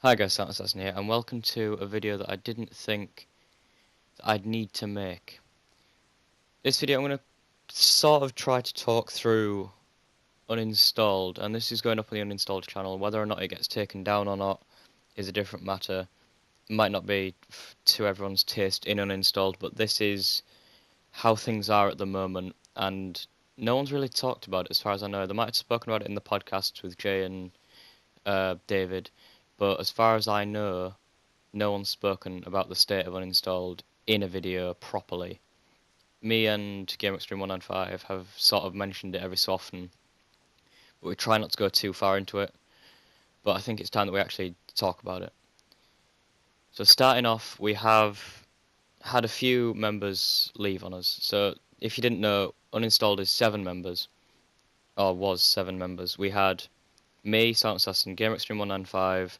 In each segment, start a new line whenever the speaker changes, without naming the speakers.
Hi guys, Silent Assassin here, and welcome to a video that I didn't think that I'd need to make. This video I'm going to sort of try to talk through Uninstalled, and this is going up on the Uninstalled channel. Whether or not it gets taken down or not is a different matter. It might not be to everyone's taste in Uninstalled, but this is how things are at the moment, and no one's really talked about it as far as I know. They might have spoken about it in the podcasts with Jay and David, but as far as I know, no one's spoken about the state of Uninstalled in a video properly. Me and Game Extreme 195 have sort of mentioned it every so often, but we try not to go too far into it. But I think it's time that we actually talk about it. So starting off, we have had a few members leave on us. So if you didn't know, Uninstalled is 7 members, or was 7 members. We had me, Silent Assassin, Game Extreme 195,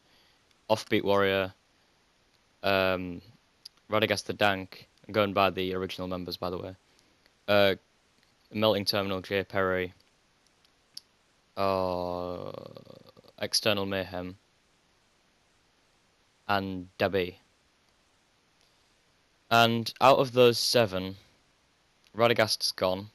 Offbeat Warrior, Radagast the Dank, going by the original members, by the way. Melting Terminal, J. Perry, uh, External Mayhem, and Debbie. And out of those 7, Radagast's gone,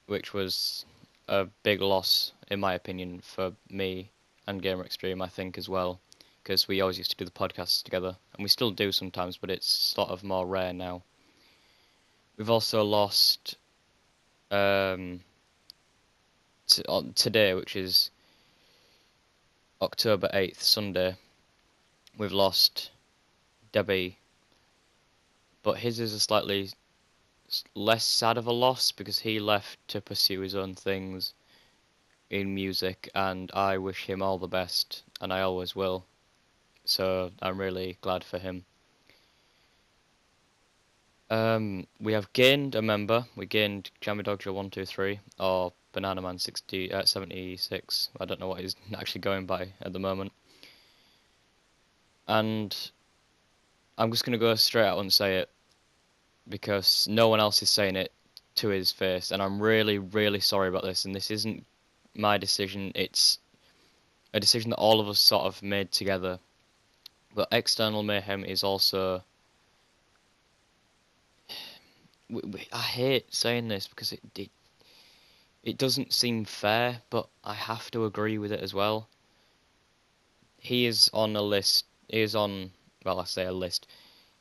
which was a big loss, in my opinion, for me and Gamer Extreme, I think, as well, because we always used to do the podcasts together, and we still do sometimes, but it's sort of more rare now. We've also lost today, which is October 8th, Sunday, we've lost Debbie, but his is a slightly less sad of a loss because he left to pursue his own things in music, and I wish him all the best, and I always will, so I'm really glad for him. We have gained a member. We gained Jammy Dodger 123 or Banana Man 76. I don't know what he's actually going by at the moment. And I'm just gonna go straight out and say it because no one else is saying it to his face, and I'm really, really sorry about this. And this isn't my decision; it's a decision that all of us sort of made together. But External Mayhem is also. I hate saying this because it doesn't seem fair, but I have to agree with it as well. He is on a list. He is on, well, I say a list.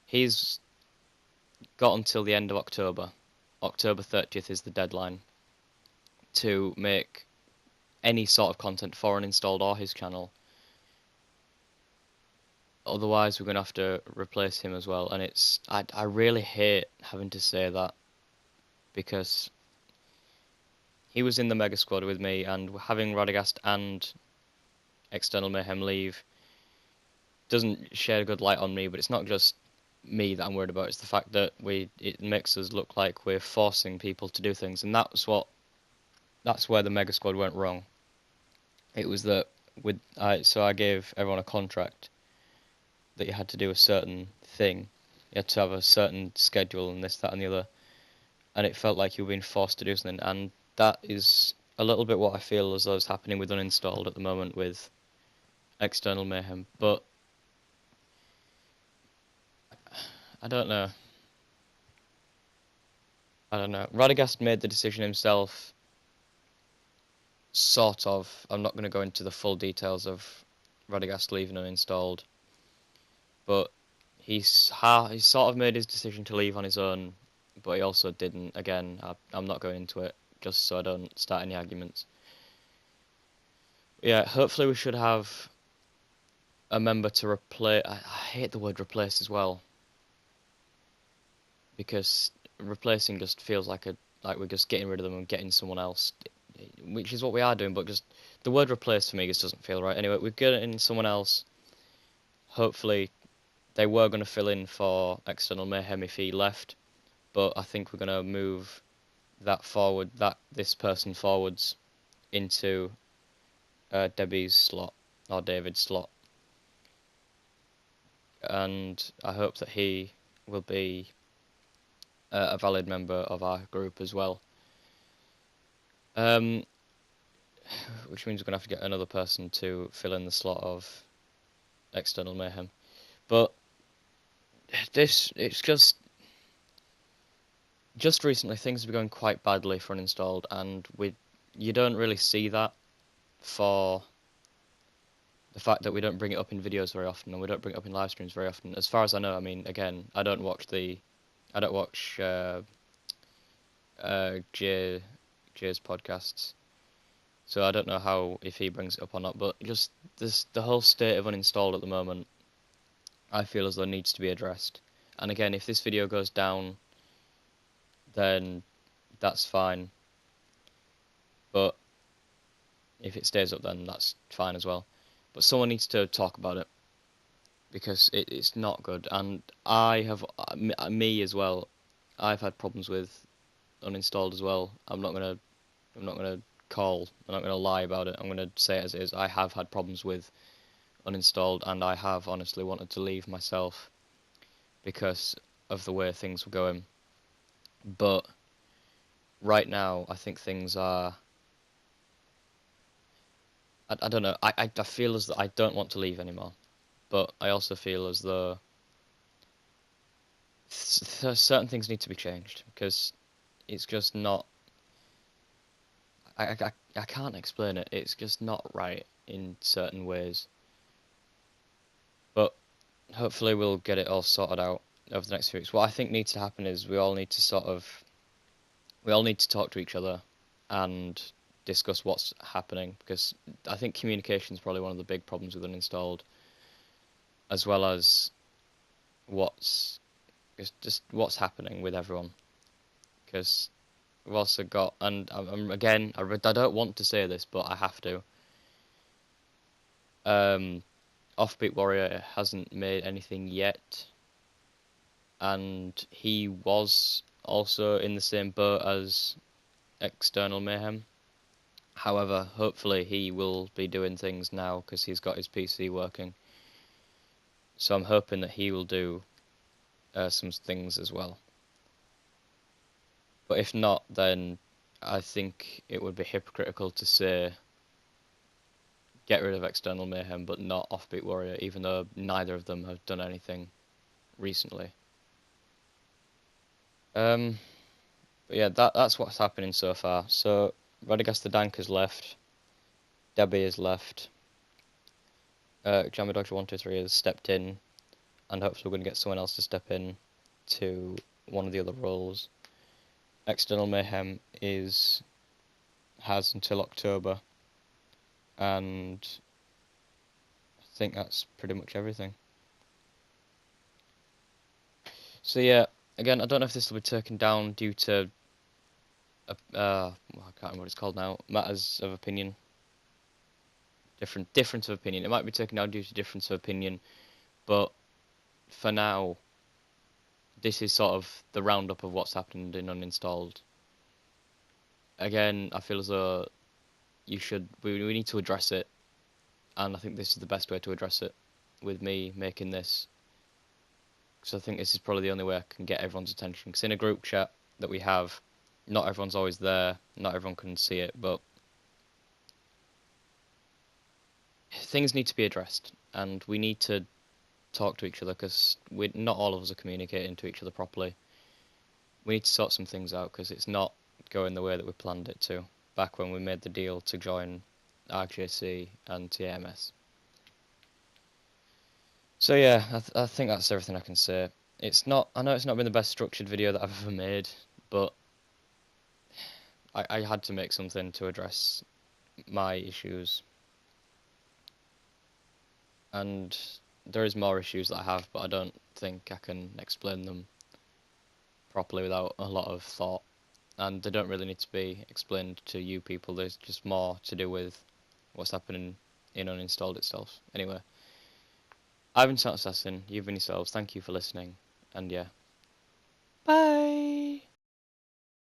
He's got until the end of October. October 30th is the deadline to make any sort of content for Uninstalled or his channel. Otherwise, we're going to have to replace him as well. And I really hate having to say that because he was in the Mega Squad with me, and having Radagast and External Mayhem leave doesn't shed a good light on me, but it's not just me that I'm worried about, it's the fact that it makes us look like we're forcing people to do things, and that's where the Mega Squad went wrong. It was that so I gave everyone a contract that you had to do a certain thing, you had to have a certain schedule and this, that and the other, and it felt like you were being forced to do something, and that is a little bit what I feel as though is happening with Uninstalled at the moment with External Mayhem, but I don't know. Radagast made the decision himself, sort of. I'm not going to go into the full details of Radagast leaving Uninstalled, but he sort of made his decision to leave on his own, but he also didn't. Again, I'm not going into it, just so I don't start any arguments. Yeah, hopefully we should have a member to replace. I hate the word replace as well, because replacing just feels like we're just getting rid of them and getting someone else, which is what we are doing, but just the word replace for me just doesn't feel right. Anyway, we've got in someone else. Hopefully, they were going to fill in for External Mayhem if he left, but I think we're going to move this person forwards into Debbie's slot or David's slot, and I hope that he will be a valid member of our group as well. Which means we're going to have to get another person to fill in the slot of External Mayhem. But it's just recently things have been going quite badly for Uninstalled, and you don't really see that for the fact that we don't bring it up in videos very often, and we don't bring it up in live streams very often. As far as I know, I mean, again, I don't watch Jay's podcasts, so I don't know how if he brings it up or not. But just the whole state of Uninstalled at the moment, I feel as though needs to be addressed. And again, if this video goes down, then that's fine. But if it stays up, then that's fine as well. But someone needs to talk about it because it's not good. And me as well. I've had problems with Uninstalled as well. I'm not gonna lie about it. I'm gonna say it as it is. I have had problems with Uninstalled, and I have honestly wanted to leave myself because of the way things were going. But right now, I think things are. I don't know. I feel as though I don't want to leave anymore, but I also feel as though certain things need to be changed because it's just not. I can't explain it. It's just not right in certain ways. But hopefully we'll get it all sorted out over the next few weeks. What I think needs to happen is we all need to talk to each other and discuss what's happening, because I think communication is probably one of the big problems with Uninstalled, as well as what's what's happening with everyone. Because we've also got, and again, I don't want to say this, but I have to. Offbeat Warrior hasn't made anything yet, and he was also in the same boat as External Mayhem. However, hopefully he will be doing things now because he's got his PC working. So I'm hoping that he will do some things as well. But if not, then I think it would be hypocritical to say get rid of External Mayhem but not Offbeat Warrior, even though neither of them have done anything recently. But yeah, that's what's happening so far. So Radagast the Dank has left, Debbie has left, Jammer Dodger 123 has stepped in, and hopefully we're going to get someone else to step in to one of the other roles. External Mayhem has until October, and I think that's pretty much everything. So yeah, again, I don't know if this will be taken down due to I can't remember what it's called now. Matters of opinion. Difference of opinion. It might be taken down due to difference of opinion, but for now, this is sort of the roundup of what's happened in Uninstalled. Again, I feel as though we need to address it, and I think this is the best way to address it, with me making this, because I think this is probably the only way I can get everyone's attention. Because in a group chat that we have, not everyone's always there, not everyone can see it, but things need to be addressed, and we need to talk to each other, because not all of us are communicating to each other properly. We need to sort some things out, because it's not going the way that we planned it to, back when we made the deal to join RJC and TMS. So yeah, I think that's everything I can say. I know it's not been the best structured video that I've ever made, but I had to make something to address my issues. And there is more issues that I have, but I don't think I can explain them properly without a lot of thought. And they don't really need to be explained to you people. There's just more to do with what's happening in Uninstalled itself. Anyway, I've been Sat Assassin, you've been yourselves, thank you for listening, and yeah. Bye!